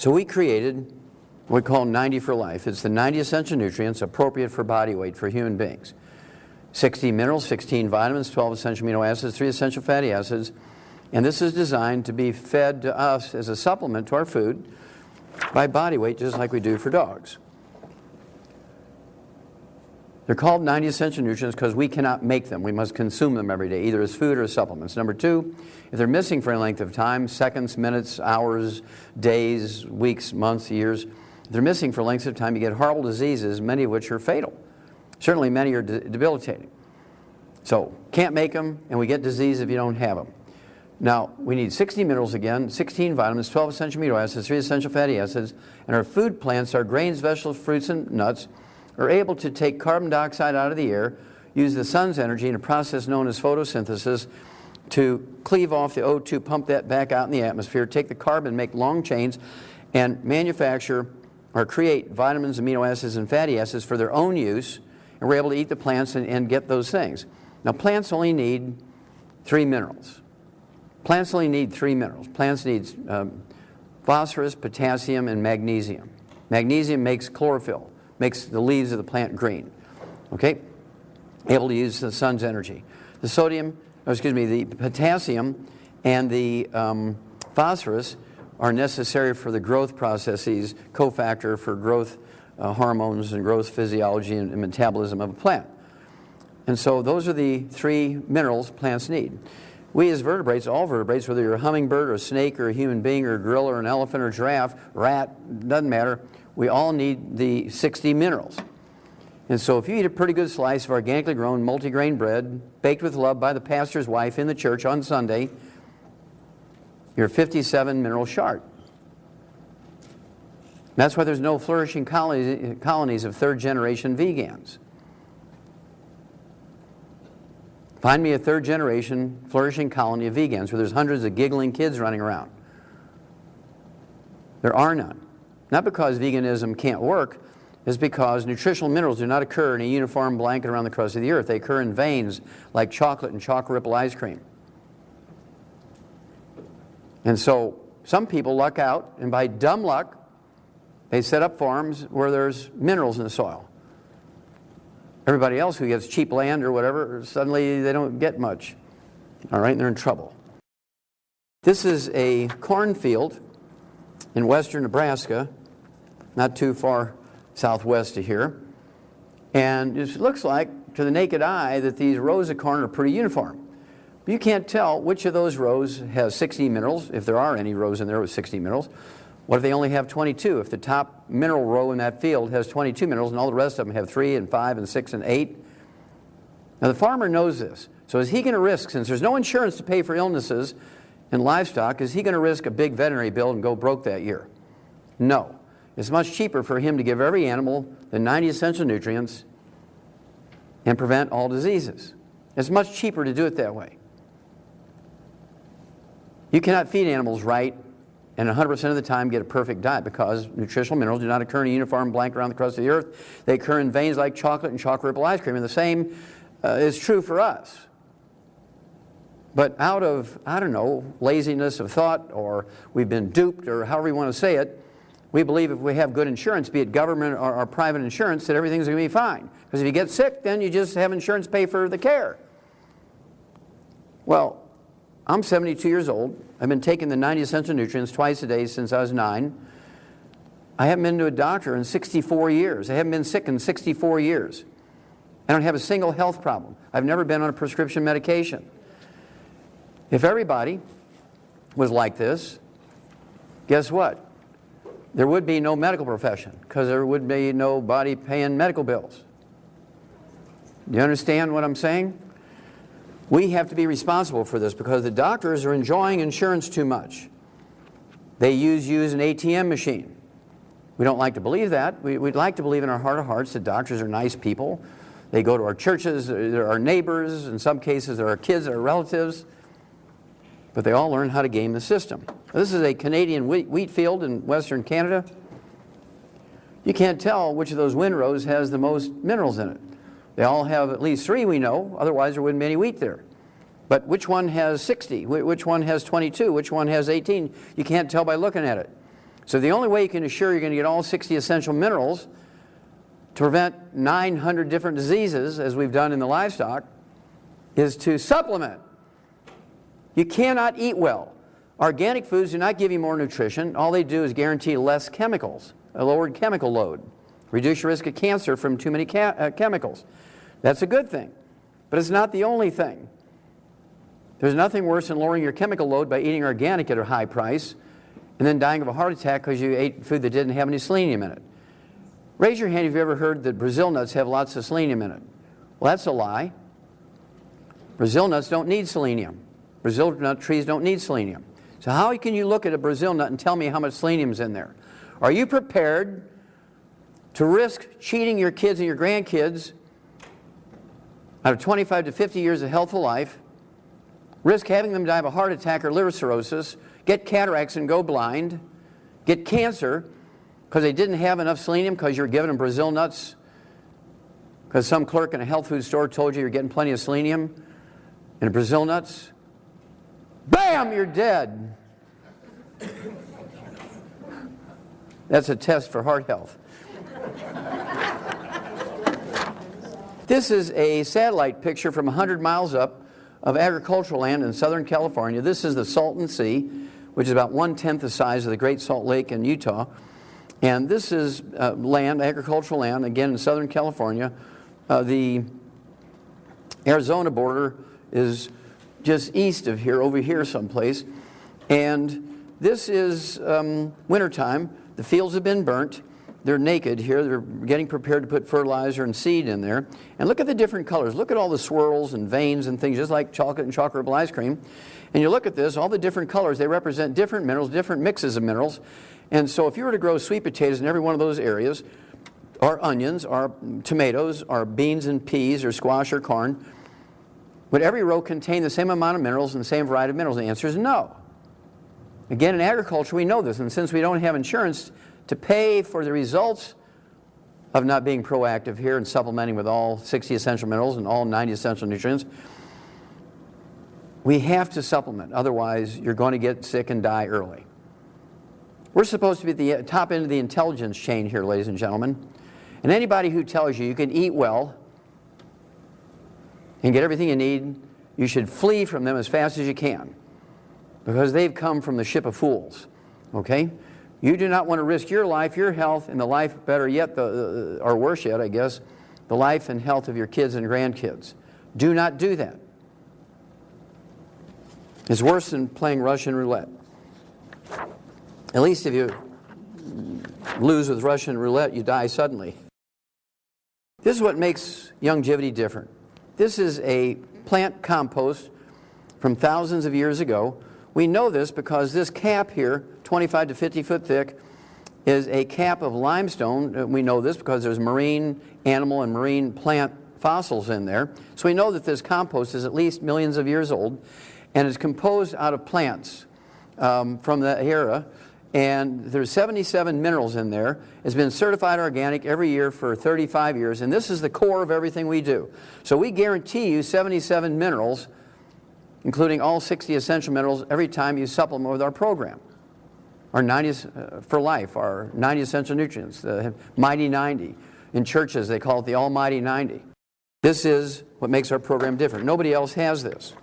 So we created what we call 90 for life. It's the 90 essential nutrients appropriate for body weight for human beings. 60 minerals, 16 vitamins, 12 essential amino acids, 3 essential fatty acids. And this is designed to be fed to us as a supplement to our food by body weight, just like we do for dogs. They're called 90 essential nutrients because we cannot make them. We must consume them every day, either as food or as supplements. Number two, if they're missing for any length of time, seconds, minutes, hours, days, weeks, months, years, if they're missing for lengths of time, you get horrible diseases, many of which are fatal. Certainly many are debilitating. So, can't make them, and we get disease if you don't have them. Now, we need 60 minerals again, 16 vitamins, 12 essential amino acids, 3 essential fatty acids, and our food plants, our grains, vegetables, fruits, and nuts, are able to take carbon dioxide out of the air, use the sun's energy in a process known as photosynthesis to cleave off the O2, pump that back out in the atmosphere, take the carbon, make long chains, and manufacture or create vitamins, amino acids, and fatty acids for their own use, and we're able to eat the plants and get those things. Now, plants only need 3 minerals. Plants only need 3 minerals. Plants need phosphorus, potassium, and magnesium. Magnesium makes chlorophyll, makes the leaves of the plant green. Okay? Able to use the sun's energy. The the potassium and the phosphorus are necessary for the growth processes, cofactor for growth hormones and growth physiology and metabolism of a plant. And so those are the 3 minerals plants need. We as vertebrates, all vertebrates, whether you're a hummingbird or a snake or a human being or a gorilla or an elephant or a giraffe, rat, doesn't matter, we all need the 60 minerals. And so if you eat a pretty good slice of organically grown multigrain bread, baked with love by the pastor's wife in the church on Sunday, you're 57 mineral short. That's why there's no flourishing colonies of third-generation vegans. Find me a third-generation flourishing colony of vegans where there's hundreds of giggling kids running around. There are none. Not because veganism can't work, it's because nutritional minerals do not occur in a uniform blanket around the crust of the earth. They occur in veins like chocolate and chocolate ripple ice cream. And so some people luck out, and by dumb luck, they set up farms where there's minerals in the soil. Everybody else who gets cheap land or whatever, suddenly they don't get much. All right, and they're in trouble. This is a cornfield in western Nebraska, not too far southwest of here. And it looks like, to the naked eye, that these rows of corn are pretty uniform. But you can't tell which of those rows has 60 minerals, if there are any rows in there with 60 minerals. What if they only have 22? If the top mineral row in that field has 22 minerals and all the rest of them have 3 and 5 and 6 and 8? Now the farmer knows this. So is he going to risk, since there's no insurance to pay for illnesses in livestock, is he going to risk a big veterinary bill and go broke that year? No. It's much cheaper for him to give every animal the 90 essential nutrients and prevent all diseases. It's much cheaper to do it that way. You cannot feed animals right and 100% of the time get a perfect diet because nutritional minerals do not occur in a uniform blanket around the crust of the earth. They occur in veins like chocolate and chocolate ripple ice cream, and the same is true for us. But out of, I don't know, laziness of thought, or we've been duped, or however you want to say it, we believe if we have good insurance, be it government or private insurance, that everything's going to be fine. Because if you get sick, then you just have insurance pay for the care. Well, I'm 72 years old. I've been taking the 90 essential nutrients twice a day since I was 9. I haven't been to a doctor in 64 years. I haven't been sick in 64 years. I don't have a single health problem. I've never been on a prescription medication. If everybody was like this, guess what? There would be no medical profession because there would be nobody paying medical bills. Do you understand what I'm saying? We have to be responsible for this because the doctors are enjoying insurance too much. They use an ATM machine. We don't like to believe that. We'd like to believe in our heart of hearts that doctors are nice people. They go to our churches, they're our neighbors, in some cases they're our kids, our relatives, but they all learn how to game the system. This is a Canadian wheat field in Western Canada. You can't tell which of those windrows has the most minerals in it. They all have at least 3 we know, otherwise there wouldn't be any wheat there. But which one has 60? Which one has 22? Which one has 18? You can't tell by looking at it. So the only way you can assure you're going to get all 60 essential minerals to prevent 900 different diseases, as we've done in the livestock, is to supplement. You cannot eat well. Organic foods do not give you more nutrition. All they do is guarantee less chemicals, a lowered chemical load. Reduce your risk of cancer from too many chemicals. That's a good thing, but it's not the only thing. There's nothing worse than lowering your chemical load by eating organic at a high price and then dying of a heart attack because you ate food that didn't have any selenium in it. Raise your hand if you've ever heard that Brazil nuts have lots of selenium in it. Well, that's a lie. Brazil nuts don't need selenium. Brazil nut trees don't need selenium. So how can you look at a Brazil nut and tell me how much selenium is in there? Are you prepared to risk cheating your kids and your grandkids out of 25 to 50 years of healthful life, risk having them die of a heart attack or liver cirrhosis, get cataracts and go blind, get cancer because they didn't have enough selenium because you're giving them Brazil nuts because some clerk in a health food store told you you're getting plenty of selenium in Brazil nuts? Bam, you're dead. That's a test for heart health. This is a satellite picture from 100 miles up of agricultural land in Southern California. This is the Salton Sea, which is about 1/10 the size of the Great Salt Lake in Utah. And this is land, agricultural land, again in Southern California. The Arizona border is just east of here, over here someplace. And this is wintertime. The fields have been burnt. They're naked here. They're getting prepared to put fertilizer and seed in there. And look at the different colors. Look at all the swirls and veins and things, just like chocolate and chocolate ice cream. And you look at this, all the different colors, they represent different minerals, different mixes of minerals. And so if you were to grow sweet potatoes in every one of those areas, or onions, or tomatoes, or beans and peas, or squash or corn, would every row contain the same amount of minerals and the same variety of minerals? The answer is no. Again, in agriculture, we know this, and since we don't have insurance to pay for the results of not being proactive here and supplementing with all 60 essential minerals and all 90 essential nutrients, we have to supplement. Otherwise, you're going to get sick and die early. We're supposed to be at the top end of the intelligence chain here, ladies and gentlemen. And anybody who tells you you can eat well and get everything you need, you should flee from them as fast as you can, because they've come from the ship of fools. Okay? You do not want to risk your life, your health, and the life, better yet, or worse yet, I guess, the life and health of your kids and grandkids. Do not do that. It's worse than playing Russian roulette. At least if you lose with Russian roulette, you die suddenly. This is what makes longevity different. This is a plant compost from thousands of years ago. We know this because this cap here, 25 to 50 foot thick, is a cap of limestone. We know this because there's marine animal and marine plant fossils in there. So we know that this compost is at least millions of years old, and it's composed out of plants from that era. And there's 77 minerals in there. It's been certified organic every year for 35 years, and this is the core of everything we do. So we guarantee you 77 minerals, including all 60 essential minerals, every time you supplement with our program. Our 90 for life, our 90 essential nutrients, the Mighty 90. In churches, they call it the Almighty 90. This is what makes our program different. Nobody else has this.